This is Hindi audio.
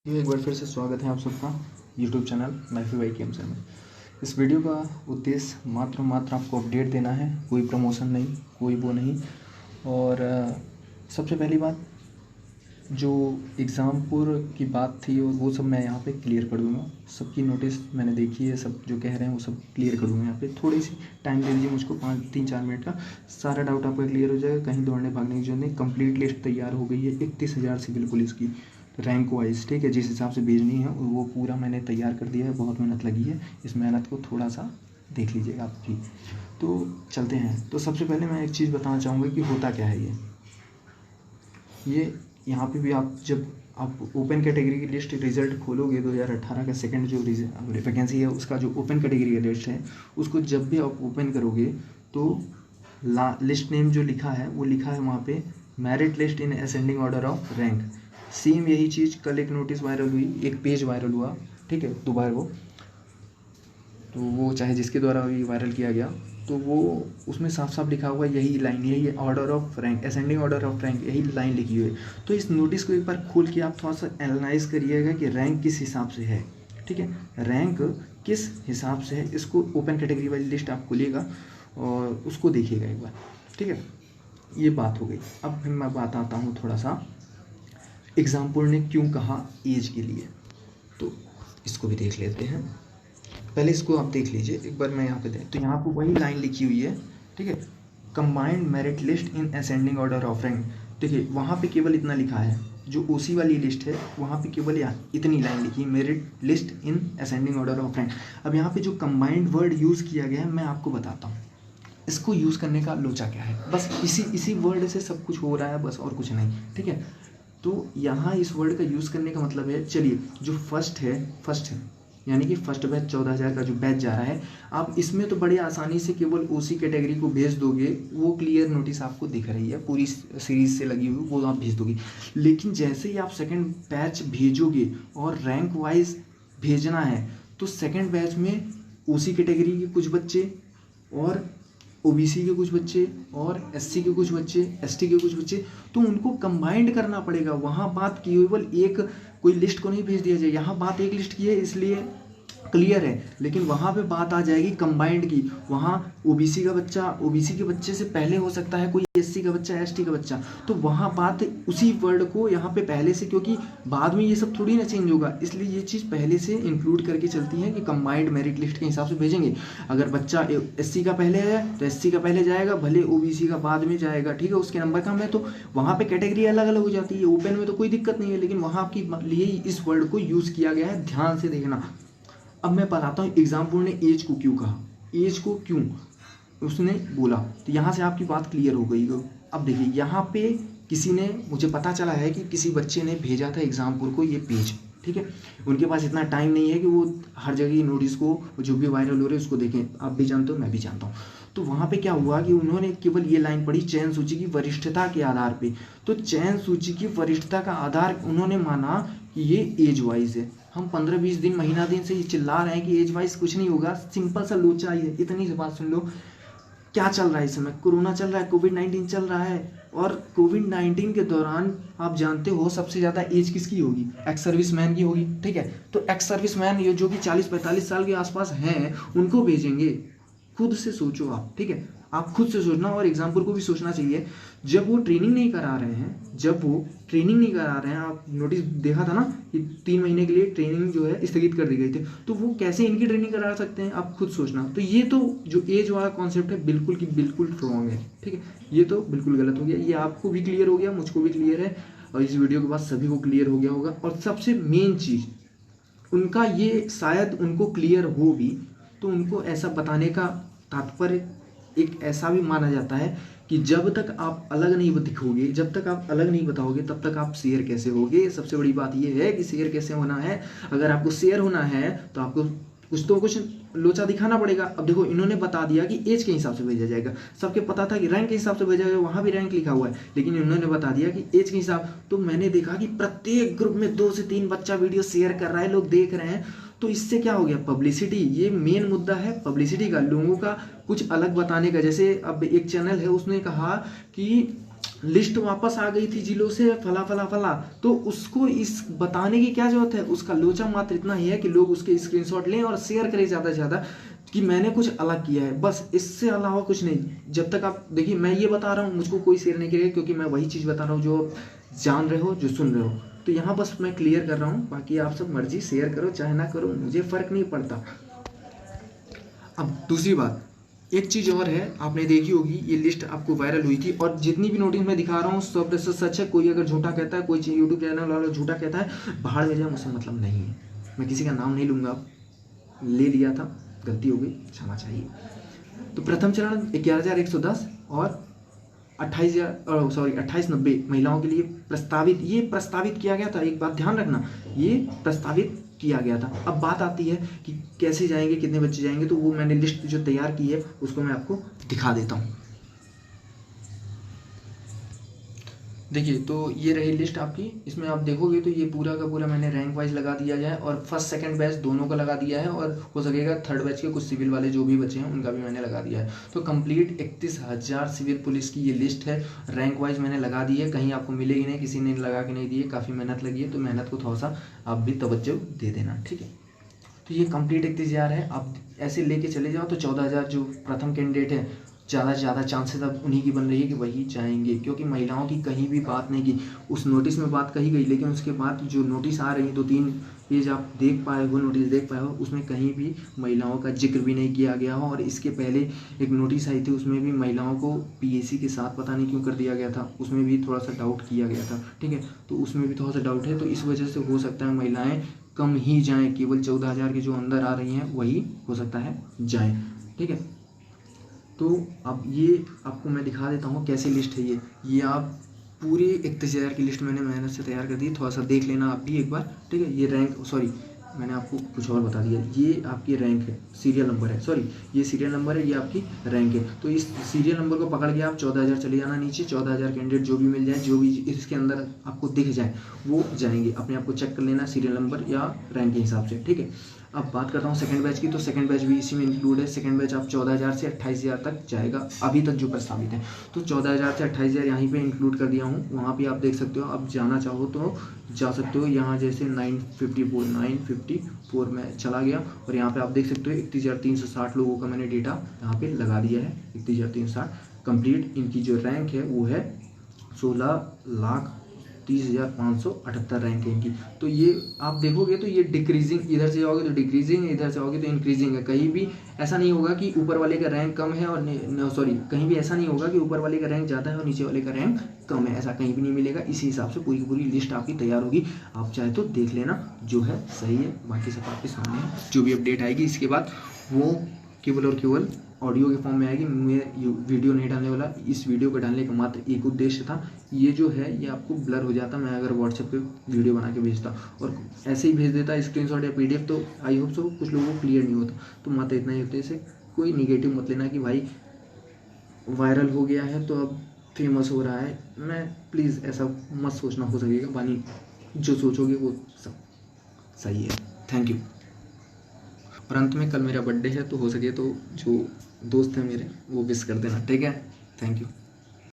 एक बार फिर से स्वागत है आप सबका YouTube चैनल लाइफ बाई के में। इस वीडियो का उद्देश्य मात्र आपको अपडेट देना है, कोई प्रमोशन नहीं, कोई वो नहीं। और सबसे पहली बात, जो एग्ज़ामपुर की बात थी और वो सब मैं यहाँ पे क्लियर कर दूँगा। सबकी नोटिस मैंने देखी है, सब जो कह रहे हैं वो सब क्लियर करूँगा यहाँ पे। थोड़ी सी टाइम दे दीजिए मुझको, 3-4 मिनट का, सारा डाउट आपका क्लियर हो जाएगा। कहीं दौड़ने भागने की जरूरत नहीं। कंप्लीट लिस्ट तैयार हो गई है 31,000 सिविल पुलिस की, रैंक वाइज, ठीक है। जिस हिसाब से भेजनी है वो पूरा मैंने तैयार कर दिया है। बहुत मेहनत लगी है, इस मेहनत को थोड़ा सा देख लीजिएगा आप भी। तो चलते हैं। तो सबसे पहले मैं एक चीज़ बताना चाहूँगा कि होता क्या है ये यहाँ पे भी आप जब आप ओपन कैटेगरी की लिस्ट रिजल्ट खोलोगे 2018 का सेकंड जो वैकेंसी है उसका जो ओपन कैटेगरी का लिस्ट है, उसको जब भी आप ओपन करोगे तो लिस्ट नेम जो लिखा है वो लिखा है वहाँ पे merit list in ascending order of rank. Same यही चीज़ कल एक नोटिस वायरल हुई, एक पेज वायरल हुआ, ठीक है, दोबारा वो चाहे जिसके द्वारा भी वायरल किया गया, तो वो उसमें साफ साफ लिखा हुआ यही लाइन, यही order of rank, ascending order of rank, यही लाइन लिखी हुई है। तो इस नोटिस को एक बार खोल के आप थोड़ा सा एनालाइज करिएगा कि रैंक किस हिसाब से है, ठीक है, रैंक किस हिसाब से है। इसको ओपन कैटेगरी वाली लिस्ट आप खोलिएगा और उसको देखिएगा एक बार, ठीक है। ये बात हो गई। अब फिर मैं बात आता हूँ थोड़ा सा एग्जाम्पुल ने क्यों कहा एज के लिए, तो इसको भी देख लेते हैं। पहले इसको आप देख लीजिए एक बार, मैं यहाँ पे तो यहाँ पर वही लाइन लिखी हुई है, ठीक है, combined merit list in ascending order of rank. देखिए वहाँ पे केवल इतना लिखा है, जो ओसी वाली लिस्ट है वहाँ पे केवल इतनी लाइन लिखी है, merit list in ascending order of rank. अब यहाँ पे जो कंबाइंड वर्ड यूज़ किया गया है मैं आपको बताता हूँ, इसको यूज़ करने का लोचा क्या है। बस इसी वर्ड से सब कुछ हो रहा है, बस और कुछ नहीं, ठीक है। तो यहाँ इस वर्ड का यूज़ करने का मतलब है, चलिए जो फर्स्ट है यानी कि फर्स्ट बैच 14,000 का जो बैच जा रहा है, आप इसमें तो बड़े आसानी से केवल ओसी कैटेगरी को भेज दोगे, वो क्लियर नोटिस आपको दिख रही है पूरी सीरीज से लगी हुई, वो आप भेज दोगे। लेकिन जैसे ही आप सेकंड बैच भेजोगे और रैंक वाइज भेजना है, तो सेकंड बैच में ओसी कैटेगरी के कुछ बच्चे और ओबीसी के कुछ बच्चे और एससी के कुछ बच्चे, एसटी के कुछ बच्चे, तो उनको कंबाइंड करना पड़ेगा। वहाँ बात केवल एक कोई लिस्ट को नहीं भेज दिया जाए, यहाँ बात एक लिस्ट की है इसलिए क्लियर है, लेकिन वहाँ पे बात आ जाएगी कंबाइंड की। वहाँ ओबीसी का बच्चा ओबीसी के बच्चे से पहले हो सकता है कोई एससी का बच्चा, एसटी का बच्चा, तो वहाँ बात उसी वर्ड को यहाँ पे पहले से, क्योंकि बाद में ये सब थोड़ी ना चेंज होगा, इसलिए ये चीज़ पहले से इंक्लूड करके चलती है कि कंबाइंड मेरिट लिस्ट के हिसाब से भेजेंगे। अगर बच्चा एससी का पहले है तो एससी का पहले जाएगा, भले ओबीसी का बाद में जाएगा, ठीक है, उसके नंबर कम है तो वहाँ पे कैटेगरी अलग अलग हो जाती है। ओपन में तो कोई दिक्कत नहीं है, लेकिन वहाँ की लिए इस वर्ड को यूज़ किया गया है, ध्यान से देखना। अब मैं बताता हूँ एग्जाम्पल ने एज को क्यों कहा, एज को क्यों उसने बोला, तो यहाँ से आपकी बात क्लियर हो गई। अब देखिए यहाँ पे किसी ने, मुझे पता चला है कि किसी बच्चे ने भेजा था एग्जाम्पल को ये पेज, ठीक है। उनके पास इतना टाइम नहीं है कि वो हर जगह की नोटिस को जो भी वायरल हो रहे हैं उसको देखें, आप भी जानते हो मैं भी जानता हूँ। तो वहाँ पे क्या हुआ कि उन्होंने केवल ये लाइन पढ़ी, चयन सूची की वरिष्ठता के आधार पे। तो चयन सूची की वरिष्ठता का आधार उन्होंने माना कि ये एज वाइज है। हम 15-20 दिन महीना दिन से ये चिल्ला रहे हैं कि एज वाइज कुछ नहीं होगा, सिंपल सा लोचा ही है। इतनी सी बात सुन लो, क्या चल रहा है इस समय, कोरोना चल रहा है, कोविड-19 चल रहा है, और कोविड-19 के दौरान आप जानते हो सबसे ज़्यादा एज किसकी होगी, एक्स सर्विस मैन की होगी, ठीक है। तो एक्स सर्विस मैन ये जो कि 40-45 साल के आसपास हैं उनको भेजेंगे। खुद से सोचो आप, ठीक है, आप खुद से सोचना, और एग्जाम्पल को भी सोचना चाहिए। जब वो ट्रेनिंग नहीं करा रहे हैं, आप नोटिस देखा था ना कि 3 महीने के लिए ट्रेनिंग जो है स्थगित कर दी गई थी, तो वो कैसे इनकी ट्रेनिंग करा सकते हैं, आप खुद सोचना। तो ये तो जो एज वाला कॉन्सेप्ट है बिल्कुल की बिल्कुल रॉन्ग है, ठीक है, ये तो बिल्कुल गलत हो गया। ये आपको भी क्लियर हो गया, मुझको भी क्लियर है, और इस वीडियो के बाद सभी को क्लियर हो गया होगा। और सबसे मेन चीज़ उनका ये, शायद उनको क्लियर हो भी तो उनको ऐसा बताने का तात्पर्य एक ऐसा भी माना जाता है कि जब तक आप अलग नहीं दिखोगे, जब तक आप अलग नहीं बताओगे, तब तक आप शेयर कैसे होगे। सबसे बड़ी बात यह है कि शेयर कैसे होना है। अगर आपको शेयर होना है तो आपको कुछ लोचा दिखाना पड़ेगा। अब देखो इन्होंने बता दिया कि एज के हिसाब से भेजा जाएगा, सबके पता था कि रैंक के हिसाब से भेजा जाएगा, वहाँ भी रैंक लिखा हुआ है, लेकिन इन्होंने बता दिया कि एज के हिसाब। तो मैंने देखा कि प्रत्येक ग्रुप में 2 से 3 बच्चा वीडियो शेयर कर रहा है, लोग देख रहे हैं, तो इससे क्या हो गया, पब्लिसिटी। ये मेन मुद्दा है पब्लिसिटी का, लोगों का कुछ अलग बताने का। जैसे अब एक चैनल है उसने कहा कि लिस्ट वापस आ गई थी जिलों से फला फला फला, तो उसको इस बताने की क्या जरूरत है। उसका लोचा मात्र इतना ही है कि लोग उसके स्क्रीनशॉट लें और शेयर करें ज़्यादा से ज़्यादा कि मैंने कुछ अलग किया है, बस इससे अलावा कुछ नहीं। जब तक आप देखिए, मैं ये बता रहा हूँ, मुझको कोई शेयर नहीं करेगा, क्योंकि मैं वही चीज़ बता रहा हूँ जो जान रहे हो, जो सुन रहे हो। तो यहाँ बस मैं क्लियर कर रहा हूँ, बाकी आप सब मर्जी शेयर करो चाहे ना करो, मुझे फ़र्क नहीं पड़ता। अब दूसरी बात, एक चीज़ और है, आपने देखी होगी ये लिस्ट आपको वायरल हुई थी, और जितनी भी नोटिस मैं दिखा रहा हूँ 100% सच है। कोई अगर झूठा कहता है, कोई यूट्यूब चैनल वाला झूठा कहता है, बाहर में जाए, मुझसे मतलब नहीं है। मैं किसी का नाम नहीं लूँगा, ले लिया था, गलती हो गई, क्षमा चाहिए। तो प्रथम चरण 11,110 और 2890 महिलाओं के लिए प्रस्तावित किया गया था। एक बात ध्यान रखना, ये प्रस्तावित किया गया था। अब बात आती है कि कैसे जाएंगे, कितने बच्चे जाएंगे, तो वो मैंने लिस्ट जो तैयार की है उसको मैं आपको दिखा देता हूँ। देखिए, तो ये रही लिस्ट आपकी। इसमें आप देखोगे तो ये पूरा का पूरा मैंने रैंक वाइज लगा दिया है, और फर्स्ट सेकंड बैच दोनों का लगा दिया है, और हो सकेगा थर्ड बैच के कुछ सिविल वाले जो भी बचे हैं उनका भी मैंने लगा दिया है। तो कंप्लीट 31,000 सिविल पुलिस की ये लिस्ट है, रैंक वाइज मैंने लगा दी है। कहीं आपको मिलेगी नहीं, किसी ने लगा के नहीं दी है, काफ़ी मेहनत लगी है, तो मेहनत को थोड़ा सा आप भी तवज्जो दे देना, ठीक है। तो ये कंप्लीट 31,000 है। आप ऐसे लेके चले जाओ तो 14,000 जो प्रथम कैंडिडेट है, ज़्यादा से ज़्यादा चांसेस अब उन्हीं की बन रही है कि वही जाएंगे, क्योंकि महिलाओं की कहीं भी बात नहीं की। उस नोटिस में बात कही गई, लेकिन उसके बाद जो नोटिस आ रही है, 2-3 पेज आप देख पाए हो, नोटिस देख पाए हो, उसमें कहीं भी महिलाओं का जिक्र भी नहीं किया गया हो। और इसके पहले एक नोटिस आई थी, उसमें भी महिलाओं को पीएसी के साथ पता नहीं क्यों कर दिया गया था, उसमें भी थोड़ा सा डाउट किया गया था, ठीक है। तो उसमें भी थोड़ा सा डाउट है, तो इस वजह से हो सकता है महिलाएँ कम ही जाएँ, केवल 14,000 की जो अंदर आ रही हैं वही हो सकता है जाएँ, ठीक है। तो अब ये आपको मैं दिखा देता हूँ कैसी लिस्ट है ये आप पूरी 31,000 की लिस्ट मैंने मेहनत से तैयार कर दी, थोड़ा सा देख लेना आप भी एक बार, ठीक है। ये रैंक, सॉरी मैंने आपको कुछ और बता दिया, ये आपकी रैंक है, सीरियल नंबर है, सॉरी ये सीरियल नंबर है, ये आपकी रैंक है। तो इस सीरियल नंबर को पकड़ के आप 14,000 चले जाना नीचे। 14,000 कैंडिडेट जो भी मिल जाए, जो भी इसके अंदर आपको दिख जाए वो जाएंगे। अपने आप को चेक कर लेना सीरियल नंबर या रैंक के हिसाब से, ठीक है। अब बात करता हूँ सेकंड बैच की, तो सेकंड बैच भी इसी में इंक्लूड है। सेकंड बैच आप 14,000 से 28,000 तक जाएगा अभी तक जो प्रस्तावित है। तो 14,000 से 28,000 यहाँ पे इंक्लूड कर दिया हूँ, वहाँ पे आप देख सकते हो। अब जाना चाहो तो जा सकते हो। यहाँ जैसे 954 में चला गया, और यहाँ पे आप देख सकते हो 31,360 लोगों का मैंने डेटा यहाँ पे लगा दिया है। 31,360 कंप्लीट। इनकी जो रैंक है वो है 16,30,578 रैंक है इनकी। तो ये आप देखोगे तो ये डिक्रीजिंग, इधर से जाओगे तो डिक्रीजिंग, इधर से आओगे तो इंक्रीजिंग है। कहीं भी ऐसा नहीं होगा कि ऊपर वाले का रैंक कम है और सॉरी, कहीं भी ऐसा नहीं होगा कि ऊपर वाले का रैंक ज़्यादा है और नीचे वाले का रैंक कम है, ऐसा कहीं भी नहीं मिलेगा। इसी हिसाब से पूरी की पूरी लिस्ट आपकी तैयार होगी। आप चाहे तो देख लेना, जो है सही है, बाकी सब आपके सामने है। जो भी अपडेट आएगी इसके बाद वो केवल और केवल ऑडियो के फॉर्म में आएगी। मैं वीडियो नहीं डालने वाला। इस वीडियो को डालने का मात्र एक उद्देश्य था, ये जो है ये आपको ब्लर हो जाता मैं अगर व्हाट्सएप पे वीडियो बना के भेजता, और ऐसे ही भेज देता स्क्रीनशॉट या पीडीएफ, तो आई होप सो कुछ लोगों को क्लियर नहीं होता। तो मात्र इतना ही उद्देश्य है। कोई निगेटिव मत लेना कि भाई वायरल हो गया है तो अब फेमस हो रहा है। मैं प्लीज़ ऐसा मत सोचना, हो सकेगा बानी जो सोचोगे वो सब सही है। Thank you. और अंत में कल मेरा बर्थडे है, तो हो सके तो जो दोस्त हैं मेरे वो विश कर देना, ठीक है। Thank you.